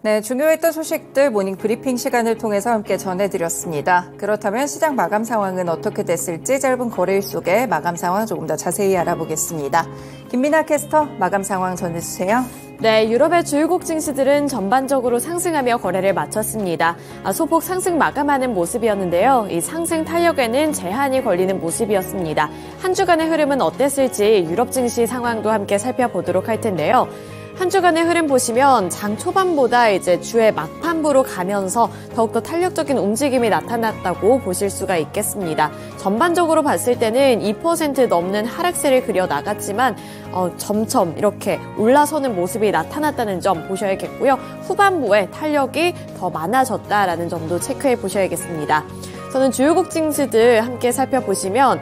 네, 중요했던 소식들 모닝 브리핑 시간을 통해서 함께 전해드렸습니다. 그렇다면 시장 마감 상황은 어떻게 됐을지 짧은 거래일 속에 마감 상황 조금 더 자세히 알아보겠습니다. 김민아 캐스터 마감 상황 전해주세요. 네, 유럽의 주요국 증시들은 전반적으로 상승하며 거래를 마쳤습니다. 소폭 상승 마감하는 모습이었는데요. 이 상승 탄력에는 제한이 걸리는 모습이었습니다. 한 주간의 흐름은 어땠을지 유럽 증시 상황도 함께 살펴보도록 할 텐데요. 한 주간의 흐름 보시면 장 초반보다 이제 주의 막판부로 가면서 더욱더 탄력적인 움직임이 나타났다고 보실 수가 있겠습니다. 전반적으로 봤을 때는 2% 넘는 하락세를 그려 나갔지만 점점 이렇게 올라서는 모습이 나타났다는 점 보셔야겠고요. 후반부에 탄력이 더 많아졌다라는 점도 체크해 보셔야겠습니다. 저는 주요국 증시들 함께 살펴보시면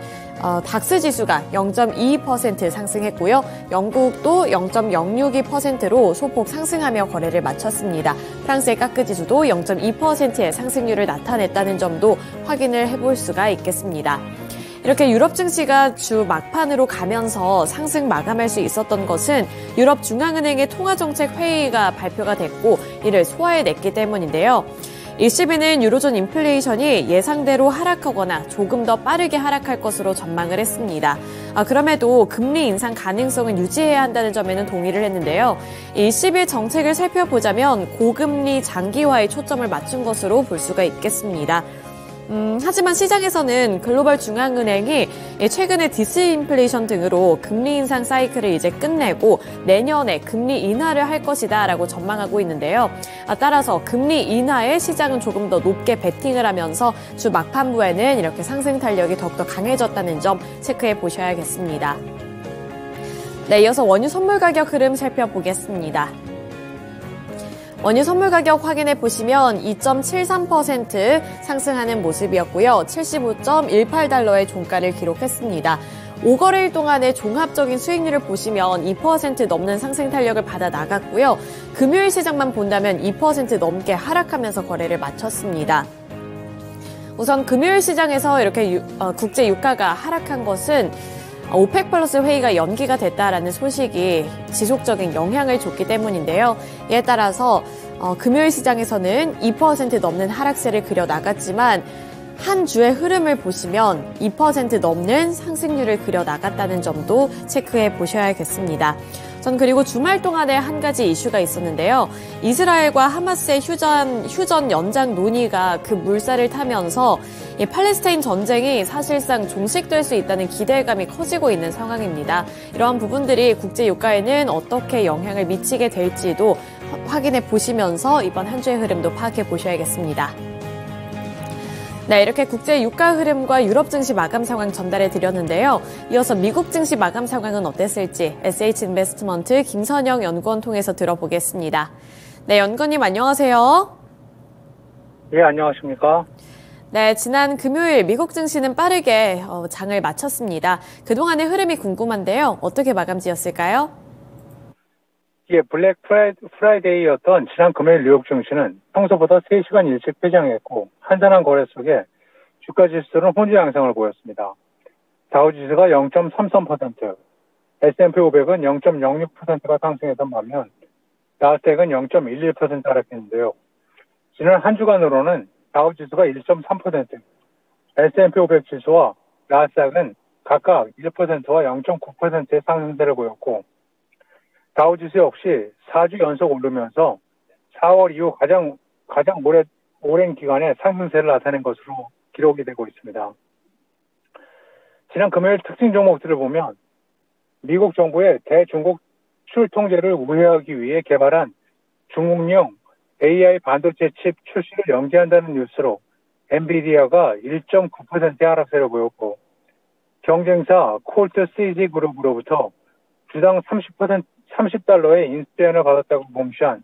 닥스 지수가 0.22% 상승했고요. 영국도 0.062%로 소폭 상승하며 거래를 마쳤습니다. 프랑스의 까크 지수도 0.2%의 상승률을 나타냈다는 점도 확인을 해볼 수가 있겠습니다. 이렇게 유럽 증시가 주 막판으로 가면서 상승 마감할 수 있었던 것은 유럽 중앙은행의 통화정책 회의가 발표가 됐고 이를 소화해냈기 때문인데요. ECB는 유로존 인플레이션이 예상대로 하락하거나 조금 더 빠르게 하락할 것으로 전망을 했습니다. 그럼에도 금리 인상 가능성은 유지해야 한다는 점에는 동의를 했는데요. ECB의 정책을 살펴보자면 고금리 장기화에 초점을 맞춘 것으로 볼 수가 있겠습니다. 하지만 시장에서는 글로벌 중앙은행이 최근에 디스인플레이션 등으로 금리 인상 사이클을 이제 끝내고 내년에 금리 인하를 할 것이다라고 전망하고 있는데요. 따라서 금리 인하에 시장은 조금 더 높게 베팅을 하면서 주 막판부에는 이렇게 상승 탄력이 더욱더 강해졌다는 점 체크해 보셔야겠습니다. 네, 이어서 원유 선물 가격 흐름 살펴보겠습니다. 원유 선물 가격 확인해 보시면 2.73% 상승하는 모습이었고요. 75.18달러의 종가를 기록했습니다. 5거래일 동안의 종합적인 수익률을 보시면 2% 넘는 상승 탄력을 받아 나갔고요. 금요일 시장만 본다면 2% 넘게 하락하면서 거래를 마쳤습니다. 우선 금요일 시장에서 이렇게 국제 유가가 하락한 것은 오펙 플러스 회의가 연기가 됐다라는 소식이 지속적인 영향을 줬기 때문인데요. 이에 따라서 금요일 시장에서는 2% 넘는 하락세를 그려 나갔지만 한 주의 흐름을 보시면 2% 넘는 상승률을 그려 나갔다는 점도 체크해 보셔야겠습니다. 전 그리고 주말 동안에 한 가지 이슈가 있었는데요. 이스라엘과 하마스의 휴전 연장 논의가 그 물살을 타면서 이 팔레스타인 전쟁이 사실상 종식될 수 있다는 기대감이 커지고 있는 상황입니다. 이러한 부분들이 국제 유가에는 어떻게 영향을 미치게 될지도 확인해 보시면서 이번 한 주의 흐름도 파악해 보셔야겠습니다. 네, 이렇게 국제 유가 흐름과 유럽 증시 마감 상황 전달해 드렸는데요. 이어서 미국 증시 마감 상황은 어땠을지 SH인베스트먼트 김선영 연구원 통해서 들어보겠습니다. 네, 연구원님 안녕하세요. 네, 안녕하십니까. 네, 지난 금요일 미국 증시는 빠르게 장을 마쳤습니다. 그동안의 흐름이 궁금한데요. 어떻게 마감 지었을까요? 예, 블랙 프라이데이였던 지난 금요일 뉴욕 증시는 평소보다 3시간 일찍 폐장했고 한산한 거래 속에 주가 지수는 호주 양상을 보였습니다. 다우지수가 0.33%, S&P 500은 0.06%가 상승했던 반면 나스닥은 0.11% 하락했는데요. 지난 한 주간으로는 다우지수가 1.3%, S&P 500 지수와 나스닥은 각각 1%와 0.9%의 상승세를 보였고 다우지수 역시 4주 연속 오르면서 4월 이후 가장 오랜 기간에 상승세를 나타낸 것으로 기록이 되고 있습니다. 지난 금요일 특징 종목들을 보면 미국 정부의 대중국 수출 통제를 우회하기 위해 개발한 중국용 AI 반도체 칩 출시를 연기한다는 뉴스로 엔비디아가 1.9%의 하락세를 보였고 경쟁사 콜트 CG 그룹으로부터 주당 30달러의 인수제한을 받았다고 공시한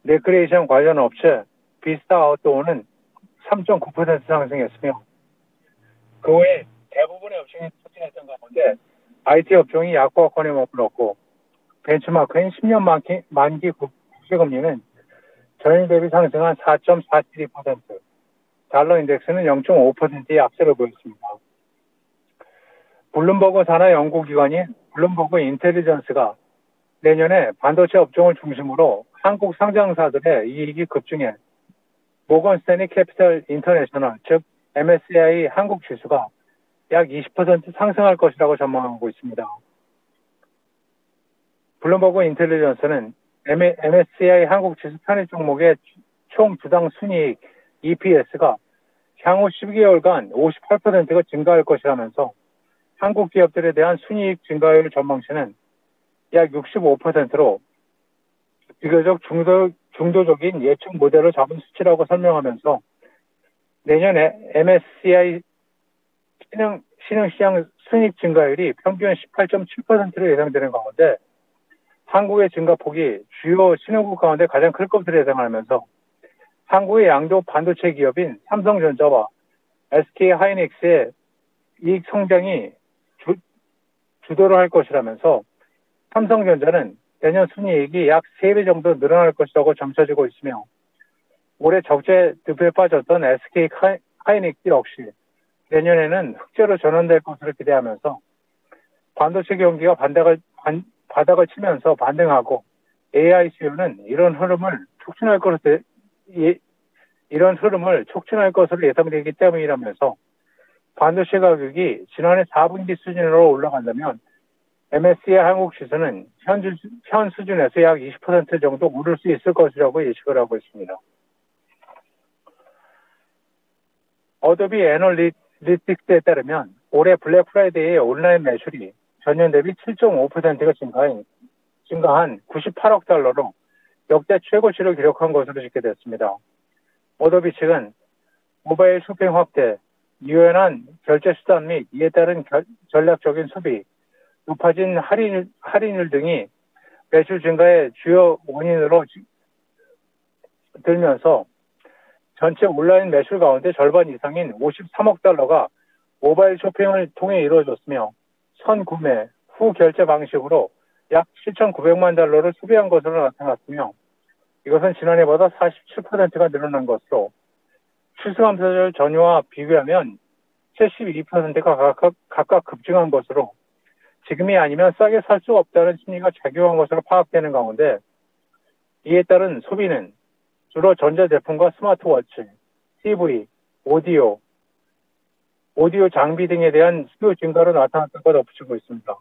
레크레이션 관련 업체 비스타 아웃도어는 3.9% 상승했으며 그 외에 대부분의 업종이 터진했던 가운데 IT 업종이 약보합권에 머물렀고 벤치마크인 10년 만기 국채금리는 전일 대비 상승한 4.472%, 달러 인덱스는 0.5%의 약세를 보였습니다. 블룸버그 산하 연구기관인 블룸버그 인텔리전스가 내년에 반도체 업종을 중심으로 한국 상장사들의 이익이 급증해 모건 스탠리 캐피털 인터내셔널, 즉 MSCI 한국 지수가 약 20% 상승할 것이라고 전망하고 있습니다. 블룸버그 인텔리전스는 MSCI 한국 지수 편입 종목의 총 주당 순이익 EPS가 향후 12개월간 58%가 증가할 것이라면서 한국 기업들에 대한 순이익 증가율 전망치는 약 65%로 비교적 중도적인 예측 모델을 잡은 수치라고 설명하면서 내년에 MSCI 신흥시장 순이익 증가율이 평균 18.7%로 예상되는 가운데 한국의 증가폭이 주요 신흥국 가운데 가장 클 것으로 예상하면서 한국의 양도 반도체 기업인 삼성전자와 SK하이닉스의 이익 성장이 주도를 할 것이라면서 삼성전자는 내년 순이익이 약 3배 정도 늘어날 것이라고 점쳐지고 있으며 올해 적재 늪에 빠졌던 SK하이닉스 역시 내년에는 흑자로 전환될 것으로 기대하면서 반도체 경기가 바닥을 치면서 반등하고 AI 수요는 이런 흐름을 촉진할 것으로 예상되기 때문이라면서 반도체 가격이 지난해 4분기 수준으로 올라간다면 MSCI 한국 지수는 현 수준에서 약 20% 정도 오를 수 있을 것이라고 예측을 하고 있습니다. 어도비 애널리틱스에 따르면 올해 블랙 프라이데이의 온라인 매출이 전년 대비 7.5%가 증가한 98억 달러로 역대 최고치를 기록한 것으로 집계됐습니다. 어도비 측은 모바일 쇼핑 확대, 유연한 결제 수단 및 이에 따른 전략적인 소비, 높아진 할인율 등이 매출 증가의 주요 원인으로 들면서 전체 온라인 매출 가운데 절반 이상인 53억 달러가 모바일 쇼핑을 통해 이루어졌으며 선구매, 후 결제 방식으로 약 7,900만 달러를 소비한 것으로 나타났으며 이것은 지난해보다 47%가 늘어난 것으로 추수감사절 전후와 비교하면 72%가 각각 급증한 것으로 지금이 아니면 싸게 살 수 없다는 심리가 작용한 것으로 파악되는 가운데 이에 따른 소비는 주로 전자제품과 스마트워치, TV, 오디오 장비 등에 대한 수요 증가로 나타났다고 덧붙이고 있습니다.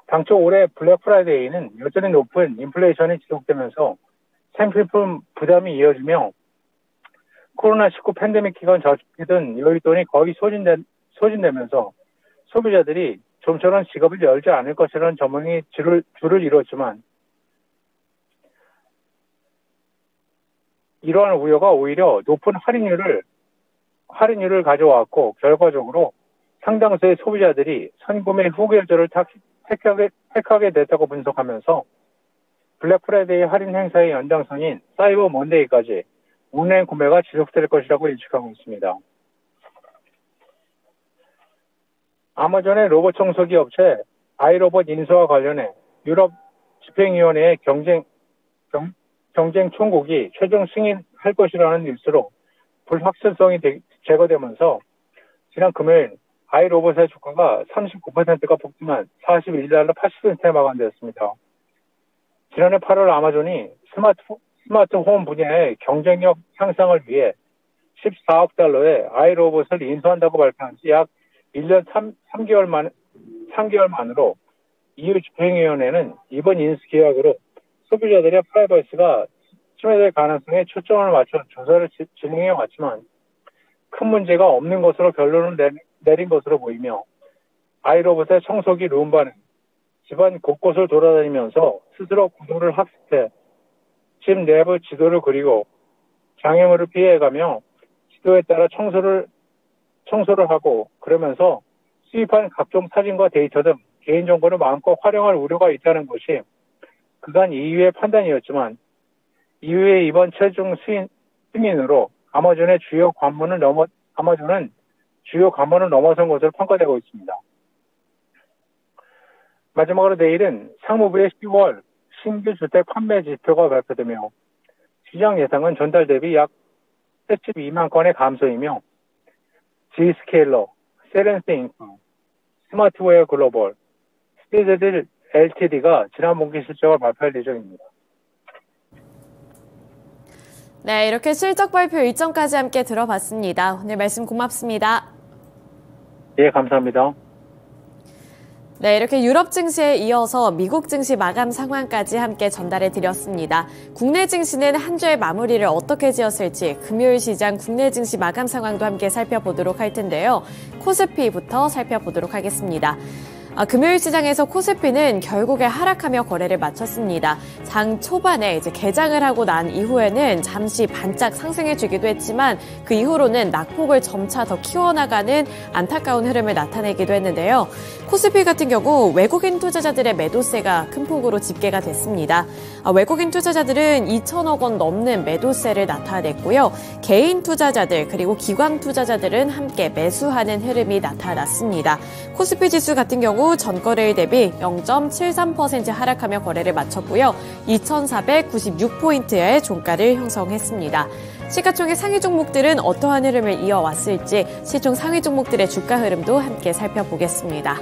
당초 올해 블랙 프라이데이는 여전히 높은 인플레이션이 지속되면서 생필품 부담이 이어지며 코로나19 팬데믹 기간 저축해둔 여윳돈이 거의 소진되면서 소비자들이 좀처럼 지갑을 열지 않을 것이라는 전망이 줄을 이뤘지만 이러한 우려가 오히려 높은 할인율을 가져왔고 결과적으로 상당수의 소비자들이 선구매 후 결제를 택하게 됐다고 분석하면서 블랙 프라이데이 할인 행사의 연장선인 사이버 먼데이까지 온라인 구매가 지속될 것이라고 예측하고 있습니다. 아마존의 로봇 청소기 업체 아이로봇 인수와 관련해 유럽 집행위원회의 경쟁 총국이 최종 승인할 것이라는 뉴스로 불확실성이 제거되면서 지난 금요일 아이로봇의 주가가 39%가 폭등한 41달러 80센트에 마감되었습니다. 지난해 8월 아마존이 스마트홈 분야의 경쟁력 향상을 위해 14억 달러의 아이로봇을 인수한다고 발표한 지 약 1년 3개월 만으로 EU 집행위원회는 이번 인수 계약으로 소비자들의 프라이버시가 침해될 가능성에 초점을 맞춰 조사를 진행해 왔지만 큰 문제가 없는 것으로 결론을 내린 것으로 보이며 아이로봇의 청소기 룸바는 집안 곳곳을 돌아다니면서 스스로 구조를 학습해 집 내부 지도를 그리고 장애물을 피해가며 지도에 따라 청소를 하고 그러면서 수집한 각종 사진과 데이터 등 개인정보를 마음껏 활용할 우려가 있다는 것이 그간 EU의 판단이었지만 EU의 이번 최종 승인으로 아마존은 주요 관문을 넘어선 것으로 평가되고 있습니다. 마지막으로 내일은 상무부의 10월 신규 주택 판매 지표가 발표되며 시장 예상은 전달 대비 약 82만 건의 감소이며 G스케일러, 세렌스 인크, 스마트웨어 글로벌, Ltd가 지난 분기 실적을 발표할 예정입니다. 네, 이렇게 실적 발표 일정까지 함께 들어봤습니다. 오늘 말씀 고맙습니다. 예, 감사합니다. 네, 이렇게 유럽 증시에 이어서 미국 증시 마감 상황까지 함께 전달해 드렸습니다. 국내 증시는 한 주의 마무리를 어떻게 지었을지 금요일 시장 국내 증시 마감 상황도 함께 살펴보도록 할 텐데요. 코스피부터 살펴보도록 하겠습니다. 금요일 시장에서 코스피는 결국에 하락하며 거래를 마쳤습니다. 장 초반에 이제 개장을 하고 난 이후에는 잠시 반짝 상승해주기도 했지만 그 이후로는 낙폭을 점차 더 키워나가는 안타까운 흐름을 나타내기도 했는데요. 코스피 같은 경우 외국인 투자자들의 매도세가 큰 폭으로 집계가 됐습니다. 외국인 투자자들은 2천억 원 넘는 매도세를 나타냈고요. 개인 투자자들 그리고 기관 투자자들은 함께 매수하는 흐름이 나타났습니다. 코스피 지수 같은 경우 전거래일 대비 0.73% 하락하며 거래를 마쳤고요. 2,496포인트의 종가를 형성했습니다. 시가총액 상위 종목들은 어떠한 흐름을 이어왔을지 시총 상위 종목들의 주가 흐름도 함께 살펴보겠습니다.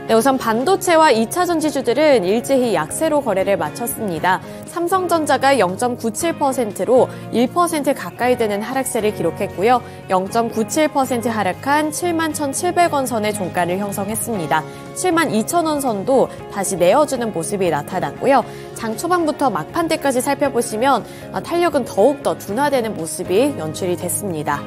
네, 우선 반도체와 2차 전지주들은 일제히 약세로 거래를 마쳤습니다. 삼성전자가 0.97%로 1% 가까이 되는 하락세를 기록했고요. 0.97% 하락한 71,700원 선의 종가를 형성했습니다. 72,000원 선도 다시 내어주는 모습이 나타났고요. 장 초반부터 막판대까지 살펴보시면 탄력은 더욱더 둔화되는 모습이 연출이 됐습니다.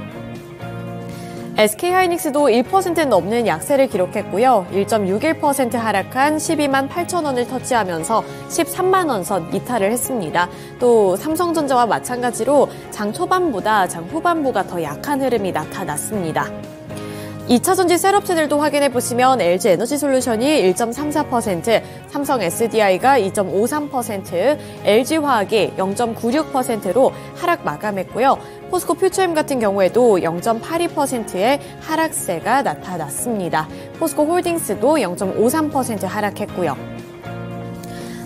SK하이닉스도 1% 넘는 약세를 기록했고요. 1.61% 하락한 12만 8천 원을 터치하면서 13만 원 선 이탈을 했습니다. 또 삼성전자와 마찬가지로 장 초반보다 장 후반부가 더 약한 흐름이 나타났습니다. 2차 전지 셋업체들도 확인해보시면 LG에너지솔루션이 1.34%, 삼성 SDI가 2.53%, LG화학이 0.96%로 하락 마감했고요. 포스코 퓨처엠 같은 경우에도 0.82%의 하락세가 나타났습니다. 포스코 홀딩스도 0.53% 하락했고요.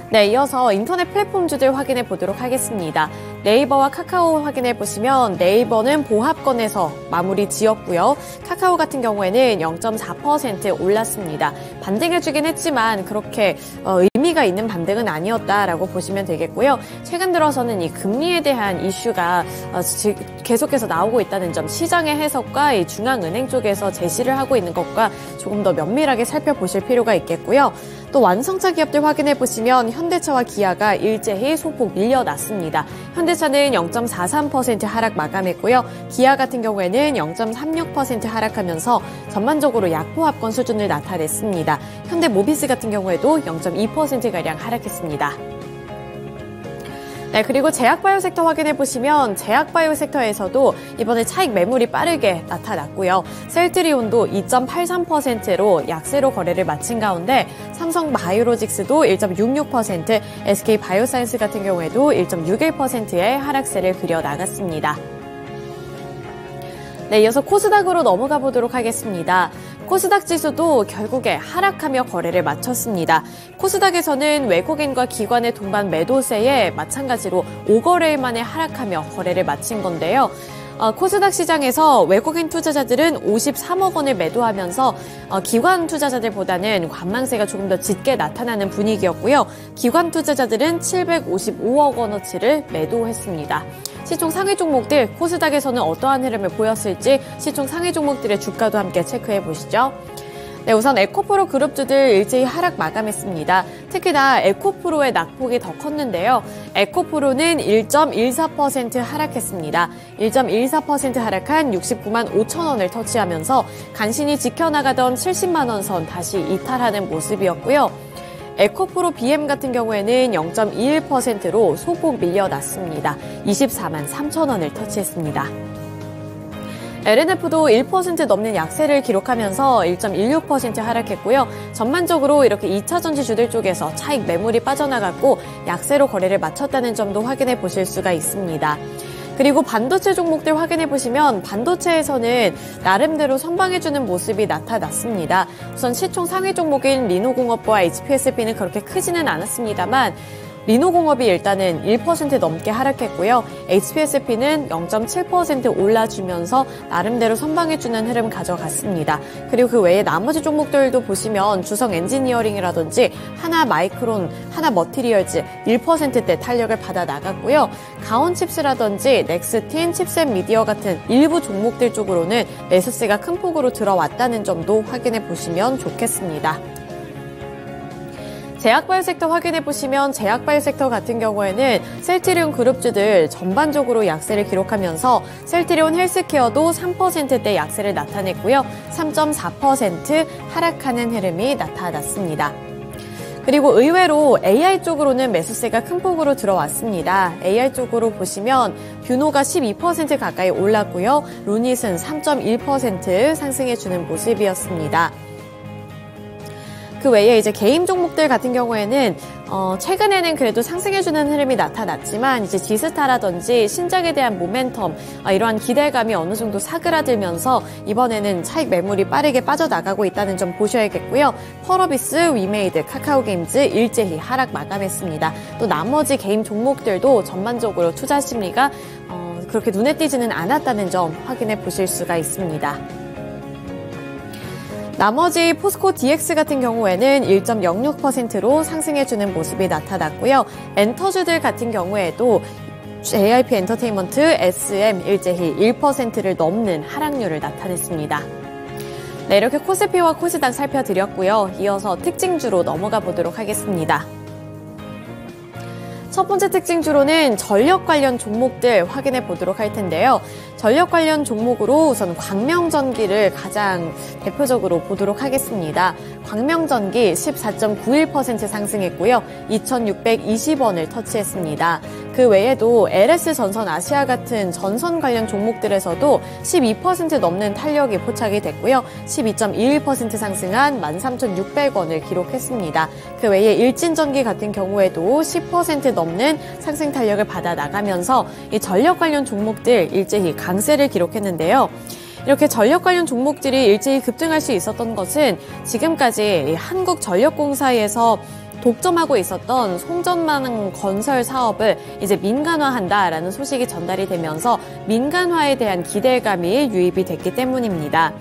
네, 이어서 인터넷 플랫폼주들 확인해 보도록 하겠습니다. 네이버와 카카오 확인해 보시면 네이버는 보합권에서 마무리 지었고요. 카카오 같은 경우에는 0.4% 올랐습니다. 반등해주긴 했지만 그렇게 의미가 있는 반등은 아니었다라고 보시면 되겠고요. 최근 들어서는 이 금리에 대한 이슈가 계속해서 나오고 있다는 점, 시장의 해석과 이 중앙은행 쪽에서 제시를 하고 있는 것과 조금 더 면밀하게 살펴보실 필요가 있겠고요. 또 완성차 기업들 확인해 보시면 현대차와 기아가 일제히 소폭 밀려났습니다. 현대차는 0.43% 하락 마감했고요. 기아 같은 경우에는 0.36% 하락하면서 전반적으로 약보합권 수준을 나타냈습니다. 현대모비스 같은 경우에도 0.2%가량 하락했습니다. 네, 그리고 제약바이오 섹터 확인해 보시면 제약바이오 섹터에서도 이번에 차익 매물이 빠르게 나타났고요. 셀트리온도 2.83%로 약세로 거래를 마친 가운데 삼성바이오로직스도 1.66%, SK바이오사이언스 같은 경우에도 1.61%의 하락세를 그려나갔습니다. 네, 이어서 코스닥으로 넘어가 보도록 하겠습니다. 코스닥 지수도 결국에 하락하며 거래를 마쳤습니다. 코스닥에서는 외국인과 기관의 동반 매도세에 마찬가지로 5거래일 만에 하락하며 거래를 마친 건데요. 코스닥 시장에서 외국인 투자자들은 53억 원을 매도하면서 기관 투자자들보다는 관망세가 조금 더 짙게 나타나는 분위기였고요. 기관 투자자들은 755억 원어치를 매도했습니다. 시총 상위 종목들 코스닥에서는 어떠한 흐름을 보였을지 시총 상위 종목들의 주가도 함께 체크해 보시죠. 네, 우선 에코프로 그룹주들 일제히 하락 마감했습니다. 특히나 에코프로의 낙폭이 더 컸는데요. 에코프로는 1.14% 하락했습니다. 1.14% 하락한 69만 5천 원을 터치하면서 간신히 지켜나가던 70만 원 선 다시 이탈하는 모습이었고요. 에코프로 BM 같은 경우에는 0.21%로 소폭 밀려났습니다. 24만 3천 원을 터치했습니다. LNF도 1% 넘는 약세를 기록하면서 1.16% 하락했고요. 전반적으로 이렇게 2차 전지주들 쪽에서 차익 매물이 빠져나갔고 약세로 거래를 마쳤다는 점도 확인해 보실 수가 있습니다. 그리고 반도체 종목들 확인해 보시면 반도체에서는 나름대로 선방해주는 모습이 나타났습니다. 우선 시총 상위 종목인 리노공업과 HPSP는 그렇게 크지는 않았습니다만 리노공업이 일단은 1% 넘게 하락했고요. HPSP는 0.7% 올라주면서 나름대로 선방해주는 흐름 가져갔습니다. 그리고 그 외에 나머지 종목들도 보시면 주성 엔지니어링이라든지 하나마이크론, 하나머티리얼즈 1%대 탄력을 받아 나갔고요. 가온칩스라든지 넥스틴, 칩셋 미디어 같은 일부 종목들 쪽으로는 매수세가 큰 폭으로 들어왔다는 점도 확인해 보시면 좋겠습니다. 제약바이오 섹터 확인해 보시면 제약바이오 섹터 같은 경우에는 셀트리온 그룹주들 전반적으로 약세를 기록하면서 셀트리온 헬스케어도 3%대 약세를 나타냈고요. 3.4% 하락하는 흐름이 나타났습니다. 그리고 의외로 AI 쪽으로는 매수세가 큰 폭으로 들어왔습니다. AI 쪽으로 보시면 뷰노가 12% 가까이 올랐고요. 루닛은 3.1% 상승해주는 모습이었습니다. 그 외에 이제 개인 종목들 같은 경우에는 최근에는 그래도 상승해주는 흐름이 나타났지만 이제 지스타라든지 신작에 대한 모멘텀 이러한 기대감이 어느 정도 사그라들면서 이번에는 차익 매물이 빠르게 빠져나가고 있다는 점 보셔야겠고요. 펄어비스, 위메이드, 카카오게임즈 일제히 하락 마감했습니다. 또 나머지 개인 종목들도 전반적으로 투자 심리가 그렇게 눈에 띄지는 않았다는 점 확인해 보실 수가 있습니다. 나머지 포스코 DX 같은 경우에는 1.06%로 상승해주는 모습이 나타났고요. 엔터주들 같은 경우에도 JYP 엔터테인먼트, SM 일제히 1%를 넘는 하락률을 나타냈습니다. 네, 이렇게 코스피와 코스닥 살펴드렸고요. 이어서 특징주로 넘어가 보도록 하겠습니다. 첫 번째 특징주로는 전력 관련 종목들 확인해 보도록 할 텐데요. 전력 관련 종목으로 우선 광명전기를 가장 대표적으로 보도록 하겠습니다. 광명전기 14.91% 상승했고요. 2,620원을 터치했습니다. 그 외에도 LS전선 아시아 같은 전선 관련 종목들에서도 12% 넘는 탄력이 포착이 됐고요. 12.21% 상승한 13,600원을 기록했습니다. 그 외에 일진전기 같은 경우에도 10% 넘는 상승 탄력을 받아 나가면서 이 전력 관련 종목들 일제히 강세를 기록했는데요. 이렇게 전력 관련 종목들이 일제히 급등할 수 있었던 것은 지금까지 한국전력공사에서 독점하고 있었던 송전망 건설 사업을 이제 민간화한다라는 소식이 전달이 되면서 민간화에 대한 기대감이 유입이 됐기 때문입니다.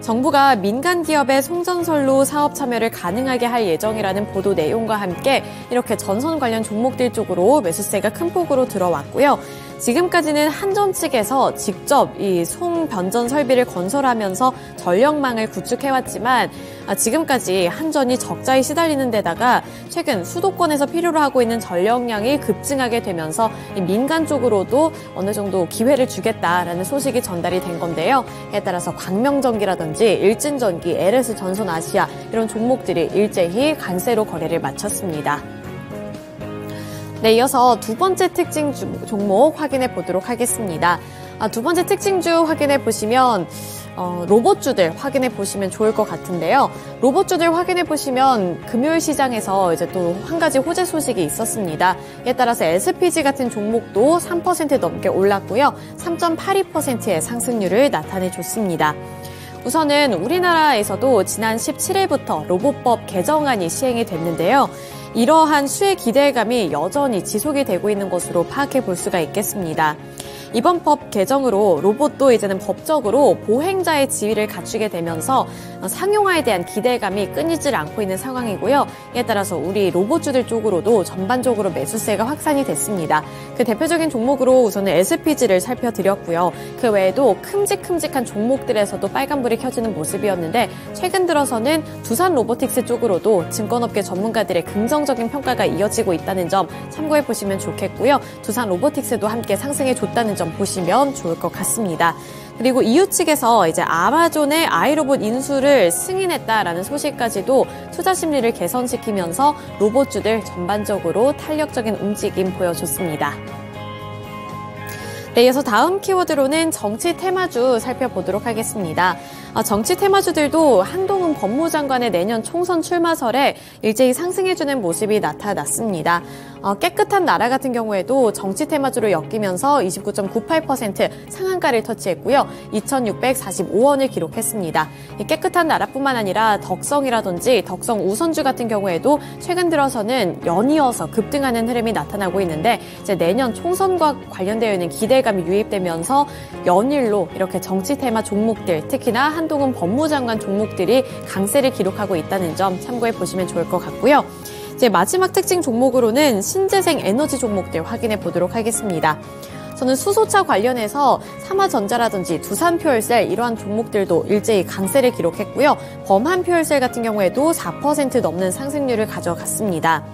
정부가 민간 기업의 송전선로 사업 참여를 가능하게 할 예정이라는 보도 내용과 함께 이렇게 전선 관련 종목들 쪽으로 매수세가 큰 폭으로 들어왔고요. 지금까지는 한전 측에서 직접 이 송변전 설비를 건설하면서 전력망을 구축해왔지만 지금까지 한전이 적자에 시달리는 데다가 최근 수도권에서 필요로 하고 있는 전력량이 급증하게 되면서 이 민간 쪽으로도 어느 정도 기회를 주겠다라는 소식이 전달이 된 건데요. 이에 따라서 광명전기라든지 일진전기, LS전선아시아 이런 종목들이 일제히 강세로 거래를 마쳤습니다. 네, 이어서 두 번째 특징 종목 확인해 보도록 하겠습니다. 두 번째 특징주 확인해 보시면 로봇주들 확인해 보시면 좋을 것 같은데요. 로봇주들 확인해 보시면 금요일 시장에서 이제 또 한 가지 호재 소식이 있었습니다. 이에 따라서 SPG 같은 종목도 3% 넘게 올랐고요. 3.82%의 상승률을 나타내 줬습니다. 우선은 우리나라에서도 지난 17일부터 로봇법 개정안이 시행이 됐는데요. 이러한 수혜 기대감이 여전히 지속이 되고 있는 것으로 파악해 볼 수가 있겠습니다. 이번 법 개정으로 로봇도 이제는 법적으로 보행자의 지위를 갖추게 되면서 상용화에 대한 기대감이 끊이질 않고 있는 상황이고요. 이에 따라서 우리 로봇주들 쪽으로도 전반적으로 매수세가 확산이 됐습니다. 그 대표적인 종목으로 우선은 SPG를 살펴드렸고요. 그 외에도 큼직큼직한 종목들에서도 빨간불이 켜지는 모습이었는데 최근 들어서는 두산 로보틱스 쪽으로도 증권업계 전문가들의 긍정적인 평가가 이어지고 있다는 점 참고해 보시면 좋겠고요. 두산 로보틱스도 함께 상승해 줬다는 점 보시면 좋을 것 같습니다. 그리고 EU 측에서 이제 아마존의 아이로봇 인수를 승인했다라는 소식까지도 투자 심리를 개선시키면서 로봇주들 전반적으로 탄력적인 움직임 보여줬습니다. 네, 이어서 다음 키워드로는 정치 테마주 살펴보도록 하겠습니다. 정치 테마주들도 한동훈 법무장관의 내년 총선 출마설에 일제히 상승해주는 모습이 나타났습니다. 깨끗한 나라 같은 경우에도 정치 테마주로 엮이면서 29.98% 상한가를 터치했고요. 2,645원을 기록했습니다. 깨끗한 나라뿐만 아니라 덕성이라든지 덕성 우선주 같은 경우에도 최근 들어서는 연이어서 급등하는 흐름이 나타나고 있는데 이제 내년 총선과 관련되어 있는 기대감이 유입되면서 연일로 이렇게 정치 테마 종목들, 특히나 한동훈 법무장관 종목들이 강세를 기록하고 있다는 점 참고해 보시면 좋을 것 같고요. 이제 마지막 특징 종목으로는 신재생 에너지 종목들 확인해 보도록 하겠습니다. 저는 수소차 관련해서 삼화전자라든지 두산퓨얼셀 이러한 종목들도 일제히 강세를 기록했고요. 범한퓨얼셀 같은 경우에도 4% 넘는 상승률을 가져갔습니다.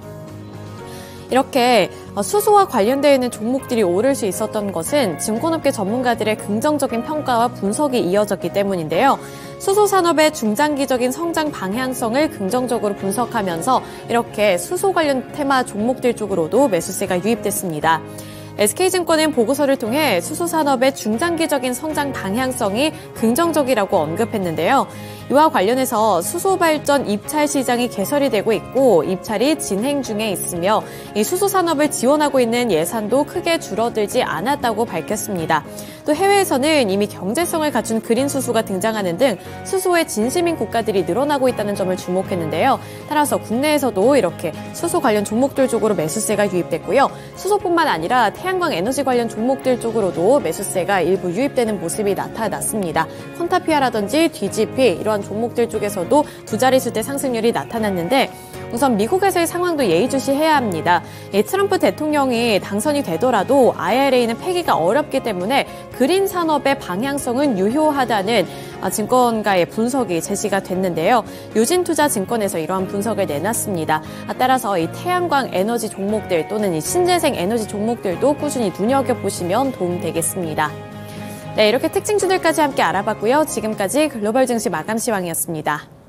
이렇게 수소와 관련되어 있는 종목들이 오를 수 있었던 것은 증권업계 전문가들의 긍정적인 평가와 분석이 이어졌기 때문인데요. 수소 산업의 중장기적인 성장 방향성을 긍정적으로 분석하면서 이렇게 수소 관련 테마 종목들 쪽으로도 매수세가 유입됐습니다. SK증권은 보고서를 통해 수소 산업의 중장기적인 성장 방향성이 긍정적이라고 언급했는데요. 이와 관련해서 수소 발전 입찰 시장이 개설이 되고 있고 입찰이 진행 중에 있으며 이 수소 산업을 지원하고 있는 예산도 크게 줄어들지 않았다고 밝혔습니다. 또 해외에서는 이미 경제성을 갖춘 그린 수소가 등장하는 등 수소에 진심인 국가들이 늘어나고 있다는 점을 주목했는데요. 따라서 국내에서도 이렇게 수소 관련 종목들 쪽으로 매수세가 유입됐고요. 수소뿐만 아니라 태양광 에너지 관련 종목들 쪽으로도 매수세가 일부 유입되는 모습이 나타났습니다. 콘타피아라든지 DGP 이러한 종목들 쪽에서도 두 자릿수대 상승률이 나타났는데 우선 미국에서의 상황도 예의주시해야 합니다. 트럼프 대통령이 당선이 되더라도 IRA는 폐기가 어렵기 때문에 그린 산업의 방향성은 유효하다는 증권가의 분석이 제시가 됐는데요. 유진투자증권에서 이러한 분석을 내놨습니다. 따라서 이 태양광 에너지 종목들 또는 이 신재생 에너지 종목들도 꾸준히 눈여겨보시면 도움되겠습니다. 네, 이렇게 특징주들까지 함께 알아봤고요. 지금까지 글로벌 증시 마감 시황이었습니다.